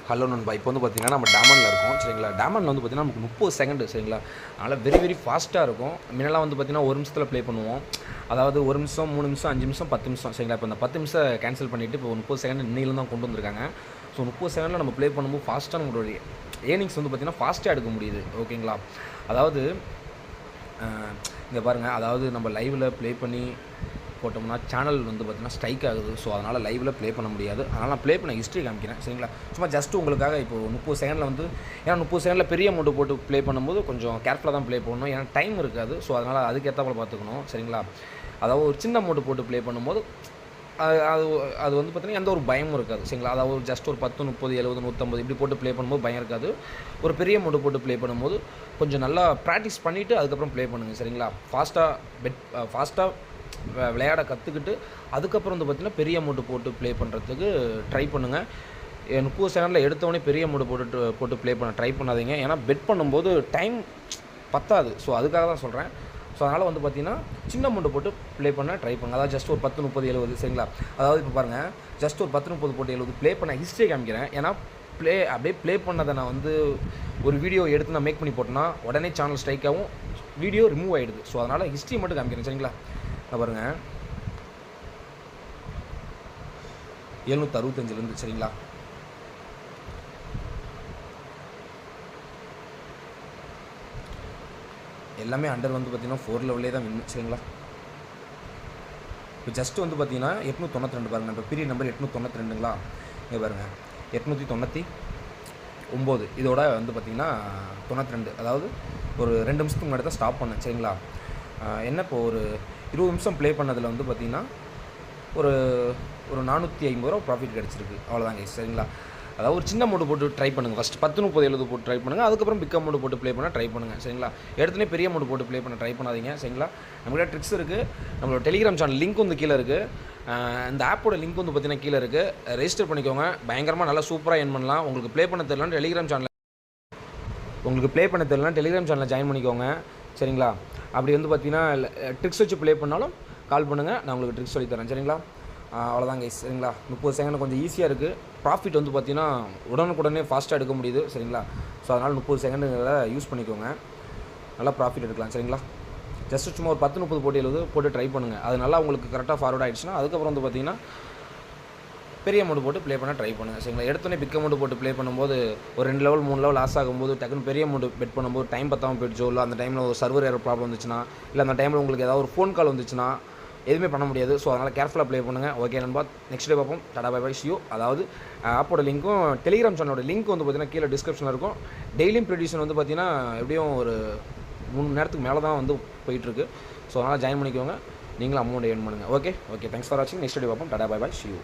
Hello நண்பா. இப்போ வந்து பார்த்தீங்கன்னா நம்ம டேமனில் இருக்கோம் சரிங்களா. டேமனில் வந்து பார்த்தீங்கன்னா நமக்கு 30 செகண்டு சரிங்களா. அதனால் வெரி ஃபாஸ்ட்டாக இருக்கும். முன்னெல்லாம் வந்து பார்த்தீங்கன்னா 1 நிமிஷத்தில் ப்ளே பண்ணுவோம். அதாவது 1 நிமிஷம், 3 நிமிஷம், 5 நிமிஷம், 10 நிமிஷம் சரிங்களா. இப்போ இந்த 10 நிமிஷம் கேன்சல் பண்ணிவிட்டு இப்போ 30 செகண்ட் இன்னையில தான் கொண்டு வந்திருக்காங்க. ஸோ 30 செகண்டில் நம்ம ப்ளே பண்ணும்போது ஃபாஸ்ட்டாக நம்மளுடைய ஏர்னிங்ஸ் வந்து பார்த்திங்கன்னா ஃபாஸ்ட்டாக எடுக்க முடியுது. ஓகேங்களா. அதாவது இங்கே பாருங்கள், அதாவது நம்ம லைவில் ப்ளே பண்ணி போட்டோம்னா சேனல் வந்து பார்த்திங்கன்னா ஸ்ட்ரைக் ஆகுது. ஸோ அதனால் லைவில் ப்ளே பண்ண முடியாது. அதனால் நான் ப்ளே பண்ண ஹிஸ்ட்ரி காமிக்கிறேன் சரிங்களா. சும்மா ஜஸ்ட் உங்களுக்காக இப்போ 30 செகண்டில் வந்து, ஏன்னா 30 செகண்டில் பெரிய அமௌண்ட்டு போட்டு ப்ளே பண்ணும்போது கொஞ்சம் கேர்ஃபுல்லாக தான் ப்ளே பண்ணணும். ஏன்னா டைம் இருக்காது. ஸோ அதனால் அதுக்கேற்றாப்புல பார்த்துக்கணும் சரிங்களா. அதாவது ஒரு சின்ன அமௌண்ட்டு போட்டு ப்ளே பண்ணும்போது அது அது வந்து பார்த்திங்கன்னா எந்த ஒரு பயமும் இருக்காது சரிங்களா. அதாவது ஒரு ஜஸ்ட் ஒரு 10, 30, 70, 150 இப்படி போட்டு ப்ளே பண்ணும்போது பயம் இருக்காது. ஒரு பெரிய அமௌண்ட்டு போட்டு ப்ளே பண்ணும்போது கொஞ்சம் நல்லா ப்ராக்டிஸ் பண்ணிவிட்டு அதுக்கப்புறம் ப்ளே பண்ணுங்கள் சரிங்களா. ஃபாஸ்ட்டாக விளையாட கற்றுக்கிட்டு அதுக்கப்புறம் வந்து பார்த்திங்கன்னா பெரிய அமௌண்ட்டு போட்டு ப்ளே பண்ணுறதுக்கு ட்ரை பண்ணுங்கள். 30 செகண்டில் எடுத்தவொடனே பெரிய அமௌண்ட்டு போட்டு ப்ளே பண்ண ட்ரை பண்ணாதீங்க. ஏன்னா பெட் பண்ணும்போது டைம் பத்தாது. ஸோ அதுக்காக தான் சொல்கிறேன். ஸோ அதனால் வந்து பார்த்திங்கன்னா சின்ன அமௌண்ட்டு போட்டு ப்ளே பண்ண ட்ரை பண்ணுங்கள். அதாவது ஜஸ்ட் ஒரு 10, 30, 70 சரிங்களா. அதாவது இப்போ பாருங்கள், ஜஸ்ட் ஒரு 10, 30 போட்டு 70 ப்ளே பண்ண ஹிஸ்ட்ரி காமிக்கிறேன். ஏன்னா அப்படியே ப்ளே பண்ணதை நான் வந்து ஒரு வீடியோ எடுத்து நான் மேக் பண்ணி போட்டேன்னா உடனே சேனல் ஸ்ட்ரைக் ஆகும், வீடியோ ரிமூவ் ஆகிடுது. ஸோ அதனால் ஹிஸ்ட்ரி மட்டும் காமிக்கிறேன் சரிங்களா. பாருங்கள், 765 சரிங்களா. எல்லாமே அண்டர் வந்து பார்த்திங்கன்னா 4 லெவலே தான் வின் சரிங்களா. இப்போ ஜஸ்ட்டு வந்து பார்த்திங்கன்னா 892 பாருங்கள். இப்போ பீரியட் நம்பர் 892ங்களா. இங்கே பாருங்கள் 899 இதோட வந்து பார்த்திங்கன்னா 92. அதாவது ஒரு 2 நிமிஷத்துக்கு முன்னாடி தான் ஸ்டாப் பண்ணேன் சரிங்களா. என்ன இப்போ ஒரு 20 நிமிஷம் ப்ளே பண்ணதில் வந்து பார்த்திங்கன்னா ஒரு 450 ரூபா ப்ராஃபிட் கிடச்சிருக்கு. அவ்வளோதாங்க சரிங்களா. அதாவது ஒரு சின்ன அமௌண்ட் போட்டு ட்ரை பண்ணுங்கள். ஃபஸ்ட் 10, 30, 70 போட்டு ட்ரை பண்ணுங்கள். அதுக்கப்புறம் பிக் அமௌண்ட் போட்டு ப்ளே பண்ண ட்ரை பண்ணுங்கள் சரிங்களா. எடுத்துனே பெரிய அமௌண்ட் போட்டு ப்ளே பண்ண ட்ரை பண்ணாதீங்க சரிங்களா. நம்மளோட ட்ரிக்ஸ் இருக்குது. நம்மளோட டெலிகிராம் சேனல் லிங்க் வந்து கீழே இருக்குது. இந்த ஆப்போட லிங்க் வந்து பார்த்திங்கன்னா கீழே இருக்குது. ரெஜிஸ்டர் பண்ணிக்கோங்க. பயங்கரமாக நல்லா சூப்பராக ஏர்ன் பண்ணலாம். உங்களுக்கு ப்ளே பண்ண தெரியலன்னா டெலிகிராம் சேனலில் ஜாயின் பண்ணிக்கோங்க சரிங்களா. அப்படி வந்து பார்த்திங்கன்னா ட்ரிக்ஸ் வச்சு ப்ளே பண்ணாலும் கால் பண்ணுங்கள், நான் உங்களுக்கு ட்ரிக்ஸ் சொல்லி தரேன் சரிங்களா. அவ்வளோதாங்க சரிங்களா. 30 செகண்ட் கொஞ்சம் ஈஸியாக இருக்குது. ப்ராஃபிட் வந்து பார்த்திங்கன்னா உடனுக்குடனே ஃபாஸ்ட்டாக எடுக்க முடியுது சரிங்களா. ஸோ அதனால் 30 செகண்டுகளை யூஸ் பண்ணிக்கோங்க, நல்லா ப்ராஃபிட் எடுக்கலாம் சரிங்களா. ஜஸ்ட்டு சும்மா ஒரு 10, 30 போட்டு 70 போட்டு ட்ரை பண்ணுங்கள். அது நல்லா உங்களுக்கு கரெக்டாக ஃபார்வர்ட் ஆகிடுச்சுன்னா அதுக்கப்புறம் வந்து பார்த்திங்கன்னா பெரிய அமௌண்ட் போட்டு ப்ளே பண்ண ட்ரை பண்ணுங்கள் சரிங்களா. எடுத்தோடனே பிக் அமௌண்ட் போட்டு ப்ளே பண்ணும்போது ஒரு 2 லெவல் 3 லெவல் லாஸ் ஆகும்போது டக்குன்னு பெரிய அமௌண்ட் பெட் பண்ணும்போது டைம் பத்தாமல் போயிடுச்சோ, இல்லை அந்த டைமில் ஒரு சர்வர் ஏர் ப்ராப்ளம் வந்துச்சுன்னா, இல்லை அந்த டைமில் உங்களுக்கு ஏதாவது ஒரு ஃபோன் கால் வந்துச்சுன்னா எதுவுமே பண்ண முடியாது. ஸோ அதனால் கேர்ஃபுல்லாக ப்ளே பண்ணுங்கள். ஓகே நண்பா, நெக்ஸ்ட் டே பார்ப்போம். டாடா பை பை, ஷியூ. அதாவது ஆப்போட லிங்க்கும் டெலிகிராம் சேனலோட லிங்க் வந்து பார்த்திங்கன்னா கீழே டிஸ்கிரிப்ஷனில் இருக்கும். டெய்லியும் ப்ரொடியூஷன் வந்து பார்த்திங்கன்னா எப்படியும் ஒரு 3 மணி நேரத்துக்கு மேலே தான் வந்து போயிட்டுருக்கு. ஸோ அதனால் ஜாயின் பண்ணிக்கோங்க, நீங்களும் அமௌண்ட் ஏர்ன் பண்ணுங்கள். ஓகே, தேங்க்ஸ் ஃபார் வாட்சிங். நெக்ஸ்ட் டே பார்ப்போம். Tata bye bye, ஷியூ.